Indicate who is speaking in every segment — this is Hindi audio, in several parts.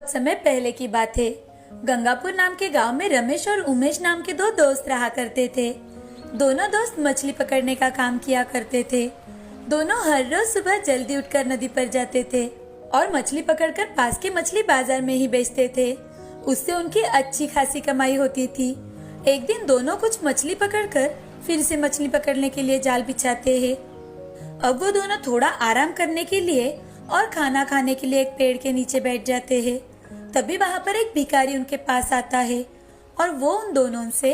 Speaker 1: समय पहले की बात है। गंगापुर नाम के गांव में रमेश और उमेश नाम के दो दोस्त रहा करते थे। दोनों दोस्त मछली पकड़ने का काम किया करते थे। दोनों हर रोज सुबह जल्दी उठकर नदी पर जाते थे और मछली पकड़कर पास के मछली बाजार में ही बेचते थे। उससे उनकी अच्छी खासी कमाई होती थी। एक दिन दोनों कुछ मछली पकड़कर फिर से मछली पकड़ने के लिए जाल बिछाते हैं। अब वो दोनों थोड़ा आराम करने के लिए और खाना खाने के लिए एक पेड़ के नीचे बैठ जाते हैं। तभी वहाँ पर एक भिखारी उनके पास आता है और वो उन दोनों से,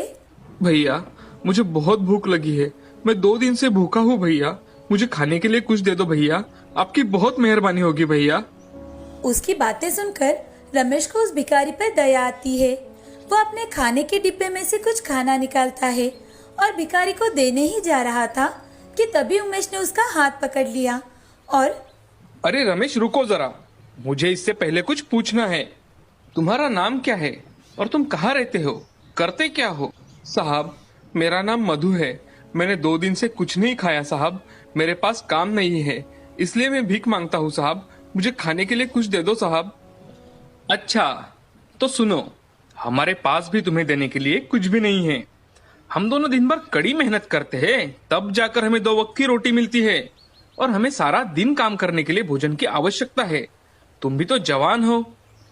Speaker 2: भैया मुझे बहुत भूख लगी है, मैं 2 दिन से भूखा हूँ भैया, मुझे खाने के लिए कुछ दे दो भैया, आपकी बहुत मेहरबानी होगी भैया।
Speaker 1: उसकी बातें सुनकर रमेश को उस भिखारी पर दया आती है। वो अपने खाने के डिब्बे में से कुछ खाना निकालता है और भिखारी को देने ही जा रहा था कि तभी उमेश ने उसका हाथ पकड़ लिया और,
Speaker 2: अरे रमेश रुको जरा, मुझे इससे पहले कुछ पूछना है। तुम्हारा नाम क्या है और तुम कहाँ रहते हो, करते क्या हो? साहब मेरा नाम मधु है, मैंने 2 दिन से कुछ नहीं खाया साहब, मेरे पास काम नहीं है इसलिए मैं भीख मांगता हूँ साहब, मुझे खाने के लिए कुछ दे दो साहब। अच्छा तो सुनो, हमारे पास भी तुम्हें देने के लिए कुछ भी नहीं है। हम दोनों दिन भर कड़ी मेहनत करते हैं तब जाकर हमें 2 वक्त की रोटी मिलती है और हमें सारा दिन काम करने के लिए भोजन की आवश्यकता है। तुम भी तो जवान हो,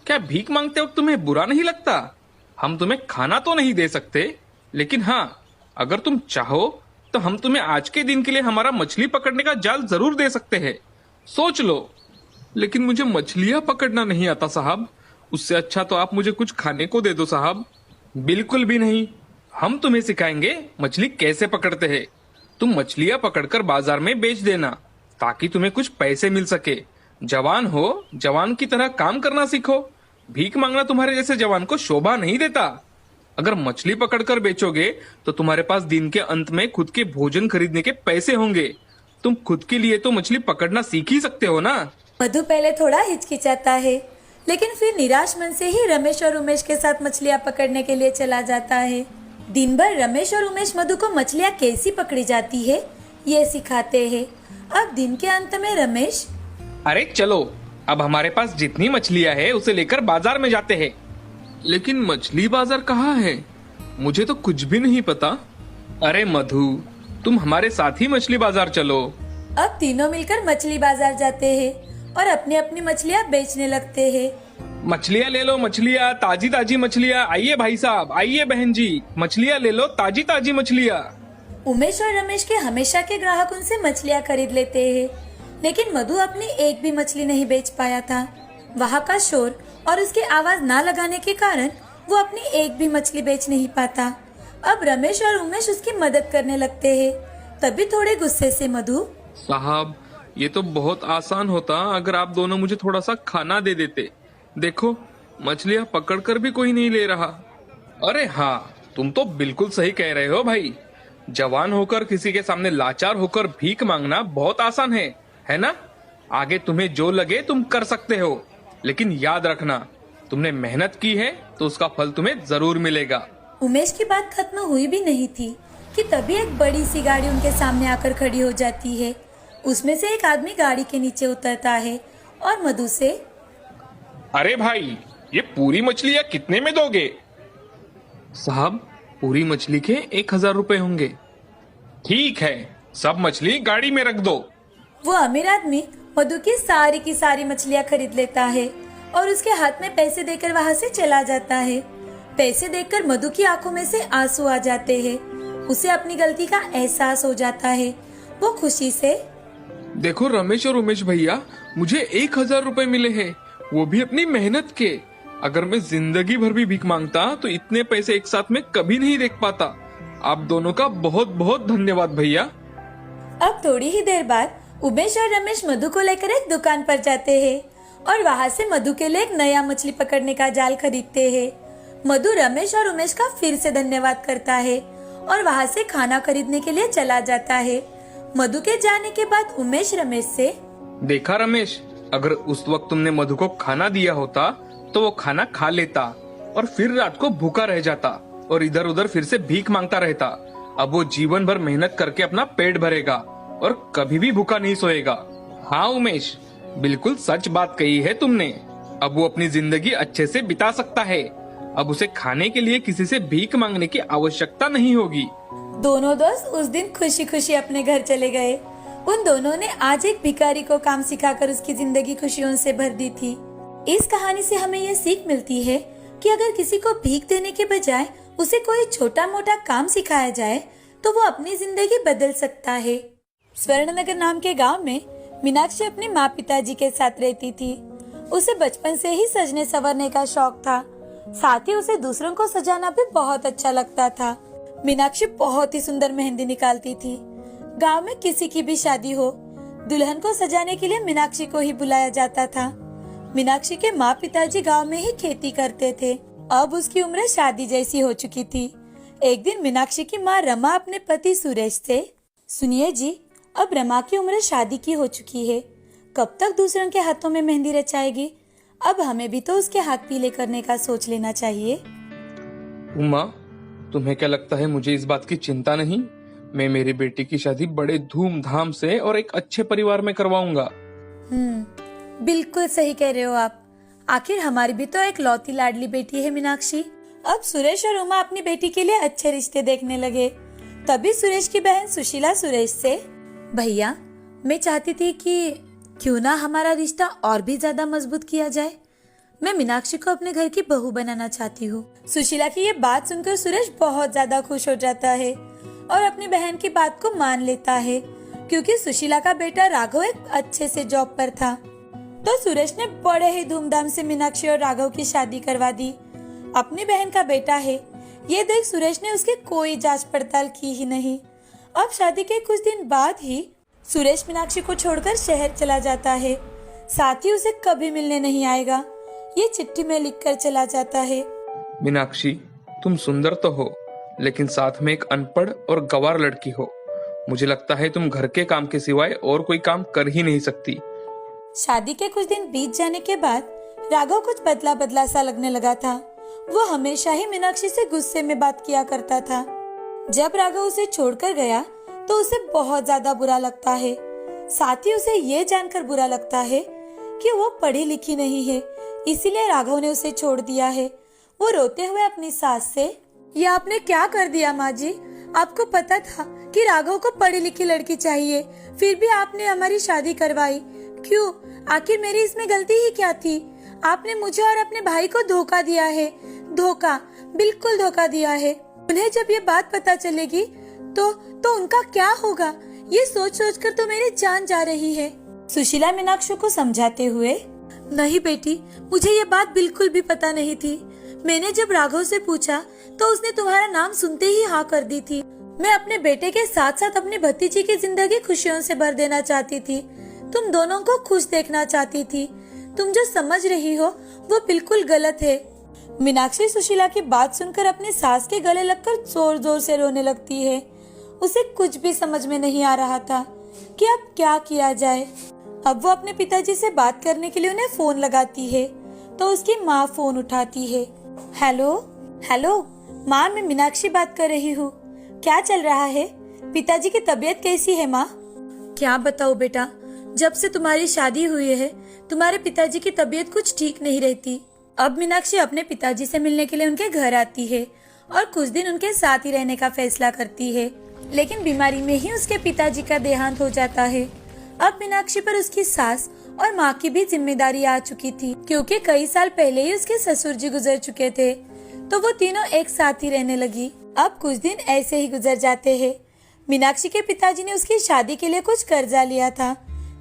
Speaker 2: क्या भीख मांगते वक्त तुम्हें बुरा नहीं लगता? हम तुम्हें खाना तो नहीं दे सकते, लेकिन हाँ अगर तुम चाहो तो हम तुम्हें आज के दिन के लिए हमारा मछली पकड़ने का जाल जरूर दे सकते हैं, सोच लो। लेकिन मुझे मछलियां पकड़ना नहीं आता साहब, उससे अच्छा तो आप मुझे कुछ खाने को दे दो साहब। बिल्कुल भी नहीं, हम तुम्हें सिखाएंगे मछली कैसे पकड़ते हैं। तुम मछलियां पकड़कर बाजार में बेच देना ताकि तुम्हें कुछ पैसे मिल सके। जवान हो, जवान की तरह काम करना सीखो। भीख मांगना तुम्हारे जैसे जवान को शोभा नहीं देता। अगर मछली पकड़कर बेचोगे तो तुम्हारे पास दिन के अंत में खुद के भोजन खरीदने के पैसे होंगे। तुम खुद के लिए तो मछली पकड़ना सीख ही सकते हो ना।
Speaker 1: मधु पहले थोड़ा हिचकिचाता है, लेकिन फिर निराश मन से ही रमेश और उमेश के साथ मछलियाँ पकड़ने के लिए चला जाता है। दिन भर रमेश और उमेश मधु को मछलियाँ कैसी पकड़ी जाती है ये सिखाते हैं। अब दिन के अंत में रमेश,
Speaker 2: अरे चलो अब हमारे पास जितनी मछलियाँ है उसे लेकर बाजार में जाते हैं। लेकिन मछली बाजार कहाँ है, मुझे तो कुछ भी नहीं पता। अरे मधु तुम हमारे साथ ही मछली बाजार चलो।
Speaker 1: अब तीनों मिलकर मछली बाजार जाते हैं और अपनी अपनी मछलियाँ बेचने लगते हैं।
Speaker 2: मछलियाँ ले लो, मछलियाँ ताजी ताजी मछलियाँ, आइए भाई साहब, आइए बहन जी, मछलियाँ ले लो, ताजी ताजी मछलियाँ।
Speaker 1: उमेश और रमेश के हमेशा के ग्राहक उनसे मछलियाँ खरीद लेते हैं, लेकिन मधु अपनी एक भी मछली नहीं बेच पाया था। वहाँ का शोर और उसकी आवाज ना लगाने के कारण वो अपनी एक भी मछली बेच नहीं पाता। अब रमेश और उमेश उसकी मदद करने लगते हैं। तभी थोड़े गुस्से से मधु,
Speaker 2: साहब ये तो बहुत आसान होता अगर आप दोनों मुझे थोड़ा सा खाना दे देते। देखो मछलियाँ पकड़कर भी कोई नहीं ले रहा। अरे हाँ तुम तो बिल्कुल सही कह रहे हो भाई, जवान होकर किसी के सामने लाचार होकर भीख मांगना बहुत आसान है ना? आगे तुम्हें जो लगे तुम कर सकते हो, लेकिन याद रखना तुमने मेहनत की है तो उसका फल तुम्हें जरूर मिलेगा।
Speaker 1: उमेश की बात खत्म हुई भी नहीं थी कि तभी एक बड़ी सी गाड़ी उनके सामने आकर खड़ी हो जाती है। उसमें से एक आदमी गाड़ी के नीचे उतरता है और मधु से,
Speaker 2: अरे भाई ये पूरी मछलियाँ कितने में दोगे? साहब पूरी मछली के 1000 रुपए होंगे। ठीक है, सब मछली गाड़ी में रख दो।
Speaker 1: वो अमीर आदमी मधु की सारी मछलियाँ खरीद लेता है और उसके हाथ में पैसे देकर वहाँ से चला जाता है। पैसे देखकर मधु की आंखों में से आंसू आ जाते हैं। उसे अपनी गलती का एहसास हो जाता है। वो खुशी से,
Speaker 2: देखो रमेश और उमेश भैया, मुझे 1000 रुपए मिले हैं, वो भी अपनी मेहनत के। अगर मैं जिंदगी भर भी भीख मांगता तो इतने पैसे एक साथ में कभी नहीं देख पाता। आप दोनों का बहुत बहुत धन्यवाद भैया।
Speaker 1: अब थोड़ी ही देर बाद उमेश और रमेश मधु को लेकर एक दुकान पर जाते हैं और वहाँ से मधु के लिए एक नया मछली पकड़ने का जाल खरीदते हैं। मधु रमेश और उमेश का फिर से धन्यवाद करता है और वहाँ से खाना खरीदने के लिए चला जाता है। मधु के जाने के बाद उमेश रमेश से,
Speaker 2: देखा रमेश, अगर उस वक्त तुमने मधु को खाना दिया होता तो वो खाना खा लेता और फिर रात को भूखा रह जाता और इधर उधर फिर से भीख मांगता रहता। अब वो जीवन भर मेहनत करके अपना पेट भरेगा और कभी भी भूखा नहीं सोएगा। हाँ उमेश, बिल्कुल सच बात कही है तुमने। अब वो अपनी जिंदगी अच्छे से बिता सकता है। अब उसे खाने के लिए किसी से भीख मांगने की आवश्यकता नहीं होगी।
Speaker 1: दोनों दोस्त उस दिन खुशी खुशी अपने घर चले गए। उन दोनों ने आज एक भिखारी को काम सिखाकर उसकी जिंदगी खुशियों से भर दी थी। इस कहानी से हमें यह सीख मिलती है कि अगर किसी को भीख देने के बजाय उसे कोई छोटा मोटा काम सिखाया जाए तो वो अपनी जिंदगी बदल सकता है। स्वर्णनगर नाम के गांव में मीनाक्षी अपने माँ पिताजी के साथ रहती थी। उसे बचपन से ही सजने संवरने का शौक था, साथ ही उसे दूसरों को सजाना भी बहुत अच्छा लगता था। मीनाक्षी बहुत ही सुंदर मेहंदी निकालती थी। गांव में किसी की भी शादी हो, दुल्हन को सजाने के लिए मीनाक्षी को ही बुलाया जाता था। मीनाक्षी के माँ पिताजी गांव में ही खेती करते थे। अब उसकी उम्र शादी जैसी हो चुकी थी। एक दिन मीनाक्षी की माँ रमा अपने पति सुरेश से, सुनिए जी, अब रमा की उम्र शादी की हो चुकी है, कब तक दूसरों के हाथों में मेहंदी रचाएगी? अब हमें भी तो उसके हाथ पीले करने का सोच लेना चाहिए।
Speaker 2: उमा, तुम्हें क्या लगता है मुझे इस बात की चिंता नहीं? मैं मेरी बेटी की शादी बड़े धूमधाम से और एक अच्छे परिवार में करवाऊंगा।
Speaker 1: बिल्कुल सही कह रहे हो आप। आखिर हमारी भी तो एक लौती लाडली बेटी है मीनाक्षी। अब सुरेश और उमा अपनी बेटी के लिए अच्छे रिश्ते देखने लगे। तभी सुरेश की बहन सुशीला सुरेश से, भैया मैं चाहती थी कि क्यों ना हमारा रिश्ता और भी ज्यादा मजबूत किया जाए। मैं मीनाक्षी को अपने घर की बहू बनाना चाहती हूँ। सुशीला की ये बात सुनकर सुरेश बहुत ज्यादा खुश हो जाता है और अपनी बहन की बात को मान लेता है, क्योंकि सुशीला का बेटा राघव एक अच्छे से जॉब पर था। तो सुरेश ने बड़े ही धूमधाम से मीनाक्षी और राघव की शादी करवा दी। अपनी बहन का बेटा है, ये देख सुरेश ने उसकी कोई जांच पड़ताल की ही नहीं। अब शादी के कुछ दिन बाद ही सुरेश मीनाक्षी को छोड़कर शहर चला जाता है, साथ ही उसे कभी मिलने नहीं आएगा, ये चिट्ठी में लिखकर चला जाता है।
Speaker 2: मीनाक्षी, तुम सुंदर तो हो, लेकिन साथ में एक अनपढ़ और गंवार लड़की हो। मुझे लगता है तुम घर के काम के सिवाय और कोई काम कर ही नहीं सकती।
Speaker 1: शादी के कुछ दिन बीत जाने के बाद राघव कुछ बदला बदला सा लगने लगा था। वो हमेशा ही मीनाक्षी से गुस्से में बात किया करता था। जब राघव उसे छोड़कर गया तो उसे बहुत ज्यादा बुरा लगता है। साथ ही उसे ये जानकर बुरा लगता है कि वो पढ़ी लिखी नहीं है, इसीलिए राघव ने उसे छोड़ दिया है। वो रोते हुए अपनी सास से, ये आपने क्या कर दिया माँ जी? आपको पता था कि राघव को पढ़ी लिखी लड़की चाहिए, फिर भी आपने हमारी शादी करवाई। क्यों? आखिर मेरी इसमें गलती ही क्या थी? आपने मुझे और अपने भाई को धोखा दिया है। धोखा, बिल्कुल धोखा दिया है। उन्हें जब ये बात पता चलेगी तो उनका क्या होगा? ये सोच सोच कर तो मेरी जान जा रही है। सुशीला मीनाक्षी को समझाते हुए, नहीं बेटी, मुझे ये बात बिल्कुल भी पता नहीं थी। मैंने जब राघव से पूछा तो उसने तुम्हारा नाम सुनते ही हाँ कर दी थी। मैं अपने बेटे के साथ साथ अपनी भतीजी की जिंदगी खुशियों से भर देना चाहती थी। तुम दोनों को खुश देखना चाहती थी। तुम जो समझ रही हो वो बिल्कुल गलत है। मीनाक्षी सुशीला की बात सुनकर अपनी सास के गले लगकर जोर जोर से रोने लगती है। उसे कुछ भी समझ में नहीं आ रहा था कि अब क्या किया जाए। अब वो अपने पिताजी से बात करने के लिए उन्हें फोन लगाती है तो उसकी माँ फोन उठाती है। हेलो हेलो माँ, मैं मीनाक्षी बात कर रही हूँ। क्या चल रहा है? पिताजी की तबीयत कैसी है माँ? क्या बताओ बेटा, जब से तुम्हारी शादी हुई है तुम्हारे पिताजी की तबीयत कुछ ठीक नहीं रहती। अब मीनाक्षी अपने पिताजी से मिलने के लिए उनके घर आती है और कुछ दिन उनके साथ ही रहने का फैसला करती है, लेकिन बीमारी में ही उसके पिताजी का देहांत हो जाता है। अब मीनाक्षी पर उसकी सास और माँ की भी जिम्मेदारी आ चुकी थी, क्योंकि कई साल पहले ही उसके ससुर जी गुजर चुके थे, तो वो तीनों एक साथ ही रहने लगी। अब कुछ दिन ऐसे ही गुजर जाते हैं। मीनाक्षी के पिताजी ने उसकी शादी के लिए कुछ कर्जा लिया था,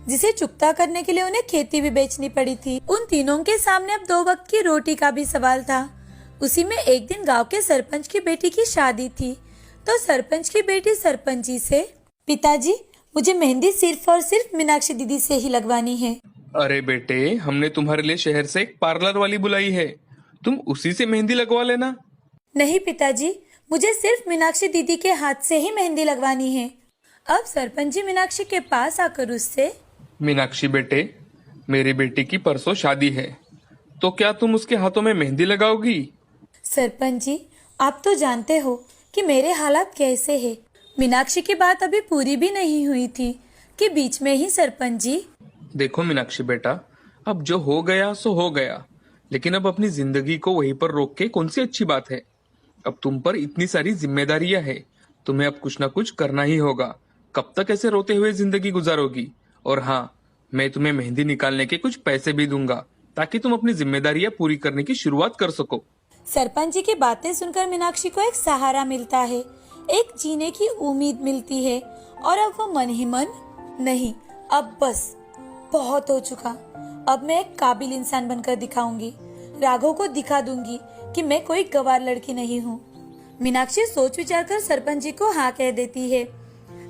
Speaker 1: जिसे चुकता करने के लिए उन्हें खेती भी बेचनी पड़ी थी। उन तीनों के सामने अब 2 वक्त की रोटी का भी सवाल था। उसी में एक दिन गांव के सरपंच की बेटी की शादी थी, तो सरपंच की बेटी सरपंच जी से, पिताजी मुझे मेहंदी सिर्फ और सिर्फ मीनाक्षी दीदी से ही लगवानी है।
Speaker 2: अरे बेटे, हमने तुम्हारे लिए शहर से एक पार्लर वाली बुलाई है, तुम उसी से मेहंदी लगवा लेना।
Speaker 1: नहीं पिताजी, मुझे सिर्फ मीनाक्षी दीदी के हाथ से ही मेहंदी लगवानी है। अब सरपंच जी मीनाक्षी के पास आकर उससे,
Speaker 2: मीनाक्षी बेटे, मेरी बेटी की परसों शादी है, तो क्या तुम उसके हाथों में मेहंदी लगाओगी?
Speaker 1: सरपंच जी, आप तो जानते हो कि मेरे हालात कैसे हैं। मीनाक्षी की बात अभी पूरी भी नहीं हुई थी कि बीच में ही सरपंच जी,
Speaker 2: देखो मीनाक्षी बेटा, अब जो हो गया सो हो गया, लेकिन अब अपनी जिंदगी को वहीं पर रोक के कौन सी अच्छी बात है। अब तुम पर इतनी सारी जिम्मेदारियां है, तुम्हें अब कुछ ना कुछ करना ही होगा। कब तक ऐसे रोते हुए जिंदगी गुजारोगी। और हाँ, मैं तुम्हें मेहंदी निकालने के कुछ पैसे भी दूंगा, ताकि तुम अपनी जिम्मेदारियां पूरी करने की शुरुआत कर सको।
Speaker 1: सरपंच जी की बातें सुनकर मीनाक्षी को एक सहारा मिलता है, एक जीने की उम्मीद मिलती है। और अब वो मन ही मन, नहीं अब बस बहुत हो चुका, अब मैं एक काबिल इंसान बनकर दिखाऊंगी, राघव को दिखा दूंगी कि मैं कोई गवार लड़की नहीं हूँ। मीनाक्षी सोच विचार कर सरपंच जी को हाँ कह देती है।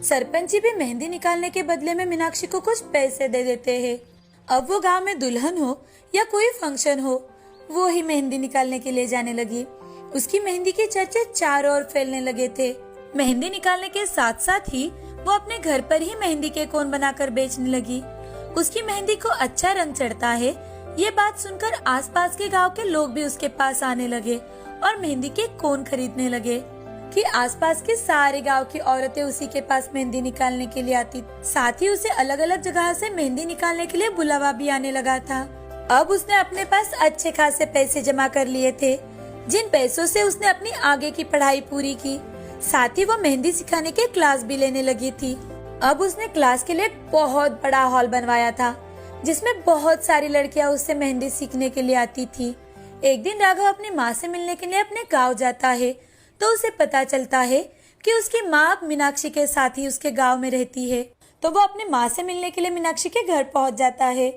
Speaker 1: सरपंच जी भी मेहंदी निकालने के बदले में मीनाक्षी को कुछ पैसे दे देते हैं। अब वो गांव में दुल्हन हो या कोई फंक्शन हो, वो ही मेहंदी निकालने के लिए जाने लगी। उसकी मेहंदी के चर्चे चारों ओर फैलने लगे थे। मेहंदी निकालने के साथ साथ ही वो अपने घर पर ही मेहंदी के कोन बनाकर बेचने लगी। उसकी मेहंदी को अच्छा रंग चढ़ता है, ये बात सुनकर आसपास के गांव के लोग भी उसके पास आने लगे और मेहंदी के कोन खरीदने लगे कि आसपास के सारे गांव की औरतें उसी के पास मेहंदी निकालने के लिए आती। साथ ही उसे अलग अलग जगह से मेहंदी निकालने के लिए बुलावा भी आने लगा था। अब उसने अपने पास अच्छे खासे पैसे जमा कर लिए थे, जिन पैसों से उसने अपनी आगे की पढ़ाई पूरी की। साथ ही वो मेहंदी सिखाने के क्लास भी लेने लगी थी। अब उसने क्लास के लिए एक बहुत बड़ा हॉल बनवाया था, जिसमें बहुत सारी लड़कियां उससे मेहंदी सीखने के लिए आती थी। एक दिन राघव अपनी माँ से मिलने के लिए अपने गांव जाता है, तो उसे पता चलता है कि उसकी माँ अब मीनाक्षी के साथ ही उसके गांव में रहती है। तो वो अपनी माँ से मिलने के लिए मीनाक्षी के घर पहुंच जाता है।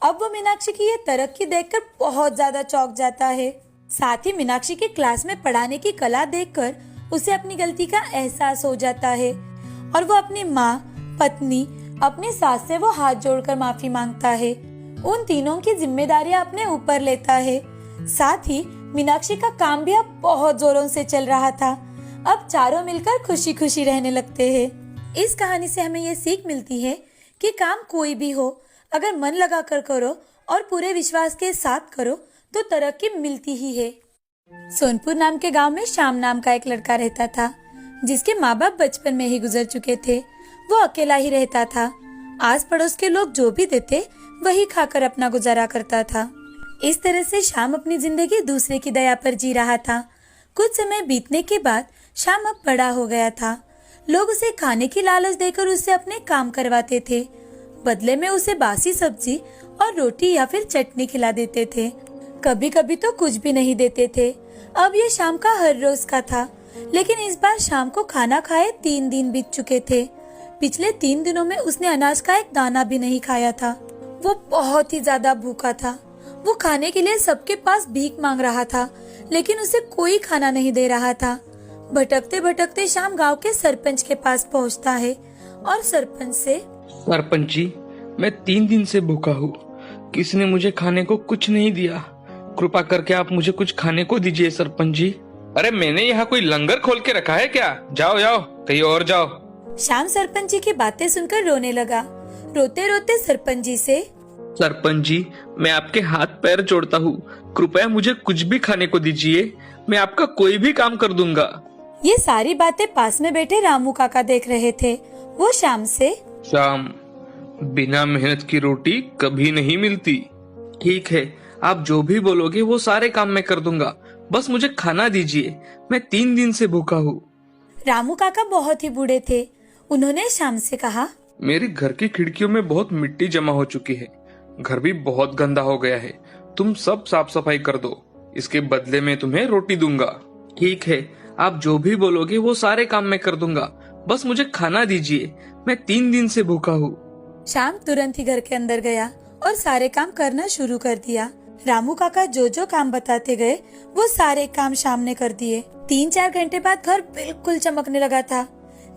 Speaker 1: अब वो मीनाक्षी की ये तरक्की देखकर बहुत ज्यादा चौंक जाता है। साथ ही मीनाक्षी की क्लास में पढ़ाने की कला देखकर उसे अपनी गलती का एहसास हो जाता है और वो अपनी माँ, पत्नी, अपनी सास से वो हाथ जोड़कर माफी मांगता है। उन तीनों की जिम्मेदारियां अपने ऊपर लेता है। साथ ही मीनाक्षी का काम भी अब बहुत जोरों से चल रहा था। अब चारों मिलकर खुशी खुशी रहने लगते हैं। इस कहानी से हमें ये सीख मिलती है कि काम कोई भी हो, अगर मन लगा कर करो और पूरे विश्वास के साथ करो तो तरक्की मिलती ही है। सोनपुर नाम के गांव में श्याम नाम का एक लड़का रहता था, जिसके माँ बाप बचपन में ही गुजर चुके थे। वो अकेला ही रहता था। आस पड़ोस के लोग जो भी देते वही खाकर अपना गुजारा करता था। इस तरह से श्याम अपनी जिंदगी दूसरे की दया पर जी रहा था। कुछ समय बीतने के बाद श्याम अब बड़ा हो गया था। लोग उसे खाने की लालच देकर उससे अपने काम करवाते थे। बदले में उसे बासी सब्जी और रोटी या फिर चटनी खिला देते थे। कभी कभी तो कुछ भी नहीं देते थे। अब ये शाम का हर रोज का था, लेकिन इस बार शाम को खाना खाए 3 दिन बीत चुके थे। पिछले 3 दिनों में उसने अनाज का एक दाना भी नहीं खाया था। वो बहुत ही ज्यादा भूखा था। वो खाने के लिए सबके पास भीख मांग रहा था, लेकिन उसे कोई खाना नहीं दे रहा था। भटकते भटकते शाम गांव के सरपंच के पास पहुंचता है और सरपंच से,
Speaker 2: सरपंच जी, मैं 3 दिन से भूखा हूँ। किसी ने मुझे खाने को कुछ नहीं दिया। कृपा करके आप मुझे कुछ खाने को दीजिए सरपंच जी। अरे मैंने यहाँ कोई लंगर खोल के रखा है क्या? जाओ जाओ, कहीं और जाओ।
Speaker 1: श्याम सरपंच जी की बातें सुनकर रोने लगा। रोते रोते सरपंच जी से,
Speaker 2: सरपंच जी, मैं आपके हाथ पैर जोड़ता हूँ, कृपया मुझे कुछ भी खाने को दीजिए। मैं आपका कोई भी काम कर दूंगा।
Speaker 1: ये सारी बातें पास में बैठे रामू काका देख रहे थे। वो श्याम से,
Speaker 2: श्याम, बिना मेहनत की रोटी कभी नहीं मिलती। ठीक है, आप जो भी बोलोगे वो सारे काम मैं कर दूंगा, बस मुझे खाना दीजिए। मैं 3 दिन से भूखा हूँ।
Speaker 1: रामू काका बहुत ही बूढ़े थे। उन्होंने श्याम से कहा,
Speaker 2: मेरे घर की खिड़कियों में बहुत मिट्टी जमा हो चुकी है। घर भी बहुत गंदा हो गया है। तुम सब साफ सफाई कर दो, इसके बदले में तुम्हें रोटी दूंगा। ठीक है, आप जो भी बोलोगे वो सारे काम मैं कर दूंगा, बस मुझे खाना दीजिए। मैं 3 दिन से भूखा हूँ।
Speaker 1: श्याम तुरंत ही घर के अंदर गया और सारे काम करना शुरू कर दिया। रामू काका जो जो काम बताते गए वो सारे काम श्याम ने कर दिए। 3-4 घंटे बाद घर बिल्कुल चमकने लगा था,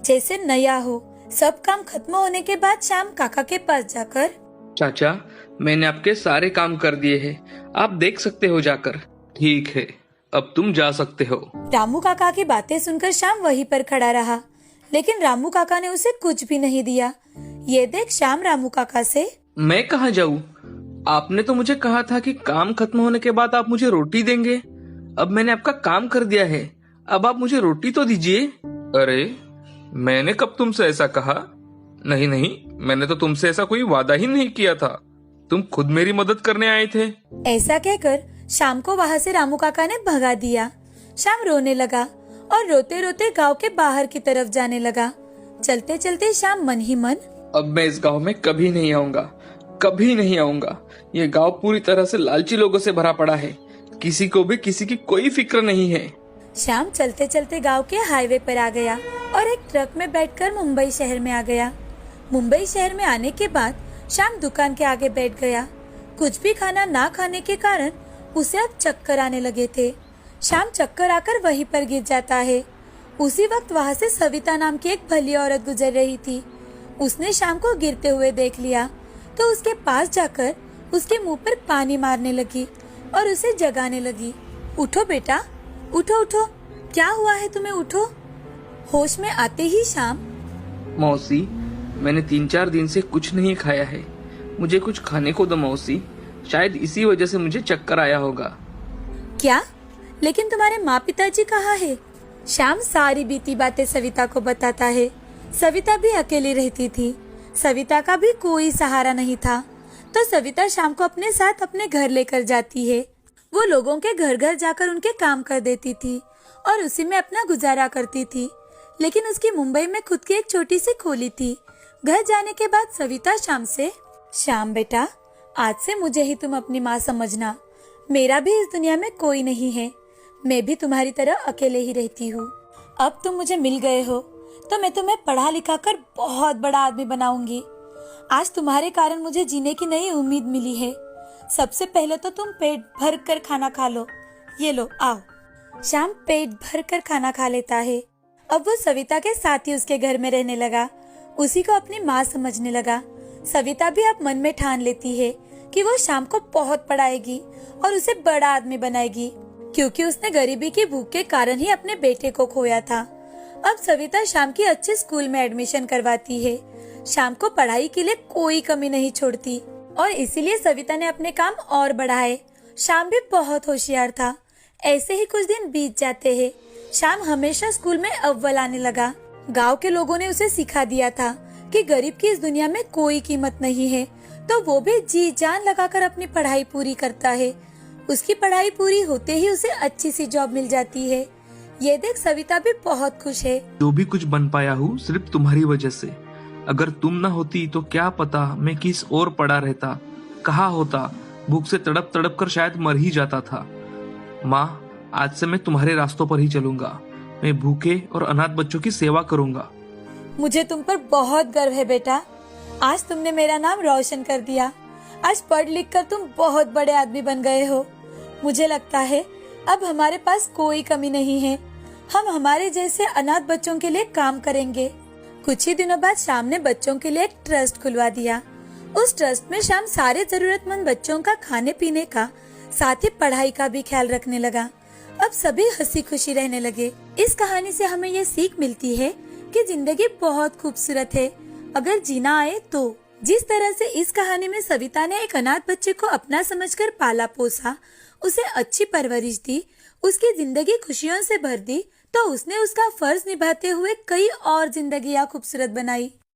Speaker 1: जैसे नया हो। सब काम खत्म होने के बाद श्याम काका के पास जाकर,
Speaker 2: चाचा, मैंने आपके सारे काम कर दिए हैं, आप देख सकते हो जाकर। ठीक है, अब तुम जा सकते हो।
Speaker 1: रामू काका की बातें सुनकर श्याम वहीं पर खड़ा रहा, लेकिन रामू काका ने उसे कुछ भी नहीं दिया। ये देख श्याम रामू काका से,
Speaker 2: मैं कहाँ जाऊँ? आपने तो मुझे कहा था कि काम खत्म होने के बाद आप मुझे रोटी देंगे। अब मैंने आपका काम कर दिया है, अब आप मुझे रोटी तो दीजिए। अरे, मैंने कब तुमसे ऐसा कहा? नहीं नहीं, मैंने तो तुमसे ऐसा कोई वादा ही नहीं किया था। तुम खुद मेरी मदद करने आए थे?
Speaker 1: ऐसा कहकर श्याम को वहाँ से रामू काका ने भगा दिया। श्याम रोने लगा और रोते रोते गांव के बाहर की तरफ जाने लगा। चलते चलते श्याम मन ही मन,
Speaker 2: अब मैं इस गांव में कभी नहीं आऊंगा, कभी नहीं आऊंगा। ये गांव पूरी तरह से लालची लोगों से भरा पड़ा है। किसी को भी किसी की कोई फिक्र नहीं है।
Speaker 1: श्याम चलते चलते गांव के हाईवे पर आ गया और एक ट्रक में बैठकर मुंबई शहर में आ गया। मुंबई शहर में आने के बाद श्याम दुकान के आगे बैठ गया। कुछ भी खाना ना खाने के कारण उसे अब चक्कर आने लगे थे। श्याम चक्कर आकर वहीं पर गिर जाता है। उसी वक्त वहाँ से सविता नाम की एक भली औरत गुजर रही थी। उसने श्याम को गिरते हुए देख लिया तो उसके पास जाकर उसके मुंह पर पानी मारने लगी और उसे जगाने लगी। उठो बेटा, उठो उठो, क्या हुआ है तुम्हें, उठो। होश में आते ही श्याम,
Speaker 2: मौसी, मैंने 3-4 दिन से कुछ नहीं खाया है। मुझे कुछ खाने को दो मौसी। शायद इसी वजह से मुझे चक्कर आया होगा।
Speaker 1: क्या? लेकिन तुम्हारे माँ पिताजी कहाँ है? श्याम सारी बीती बातें सविता को बताता है। सविता भी अकेली रहती थी। सविता का भी कोई सहारा नहीं था, तो सविता श्याम को अपने साथ अपने घर लेकर जाती है। वो लोगों के घर घर जाकर उनके काम कर देती थी और उसी में अपना गुजारा करती थी। लेकिन उसकी मुंबई में खुद की एक छोटी सी खोली थी। घर जाने के बाद सविता श्याम से, श्याम बेटा, आज से मुझे ही तुम अपनी माँ समझना। मेरा भी इस दुनिया में कोई नहीं है। मैं भी तुम्हारी तरह अकेले ही रहती हूँ। अब तुम मुझे मिल गए हो तो मैं तुम्हें पढ़ा लिखा कर बहुत बड़ा आदमी बनाऊंगी। आज तुम्हारे कारण मुझे जीने की नई उम्मीद मिली है। सबसे पहले तो तुम पेट भर कर खाना खा लो। ये लो, आओ। श्याम पेट भर कर खाना खा लेता है। अब वो सविता के साथ ही उसके घर में रहने लगा। उसी को अपनी माँ समझने लगा। सविता भी अब मन में ठान लेती है कि वो श्याम को बहुत पढ़ाएगी और उसे बड़ा आदमी बनाएगी, क्योंकि उसने गरीबी की भूख के कारण ही अपने बेटे को खोया था। अब सविता श्याम की अच्छे स्कूल में एडमिशन करवाती है। श्याम को पढ़ाई के लिए कोई कमी नहीं छोड़ती और इसीलिए सविता ने अपने काम और बढ़ाए। श्याम भी बहुत होशियार था। ऐसे ही कुछ दिन बीत जाते हैं। श्याम हमेशा स्कूल में अव्वल आने लगा। गांव के लोगों ने उसे सिखा दिया था कि गरीब की इस दुनिया में कोई कीमत नहीं है, तो वो भी जी जान लगाकर अपनी पढ़ाई पूरी करता है। उसकी पढ़ाई पूरी होते ही उसे अच्छी सी जॉब मिल जाती है। ये देख सविता भी बहुत खुश है।
Speaker 2: जो भी कुछ बन पाया हूँ सिर्फ तुम्हारी वजह से। अगर तुम ना होती तो क्या पता मैं किस ओर पड़ा रहता, कहाँ होता। भूख से तड़प तड़प कर शायद मर ही जाता था। माँ, आज से मैं तुम्हारे रास्तों पर ही चलूंगा। मैं भूखे और अनाथ बच्चों की सेवा करूंगा।
Speaker 1: मुझे तुम पर बहुत गर्व है बेटा। आज तुमने मेरा नाम रोशन कर दिया। आज पढ़ लिख कर तुम बहुत बड़े आदमी बन गए हो। मुझे लगता है अब हमारे पास कोई कमी नहीं है। हम हमारे जैसे अनाथ बच्चों के लिए काम करेंगे। कुछ ही दिनों बाद श्याम ने बच्चों के लिए एक ट्रस्ट खुलवा दिया। उस ट्रस्ट में श्याम सारे जरूरतमंद बच्चों का खाने पीने का, साथ ही पढ़ाई का भी ख्याल रखने लगा। अब सभी हंसी खुशी रहने लगे। इस कहानी से हमें ये सीख मिलती है कि जिंदगी बहुत खूबसूरत है, अगर जीना आए तो। जिस तरह से इस कहानी में सविता ने एक अनाथ बच्चे को अपना समझकर पाला पोसा, उसे अच्छी परवरिश दी, उसकी जिंदगी खुशियों से भर दी, तो उसने उसका फर्ज निभाते हुए कई और जिंदगियां खूबसूरत बनाई।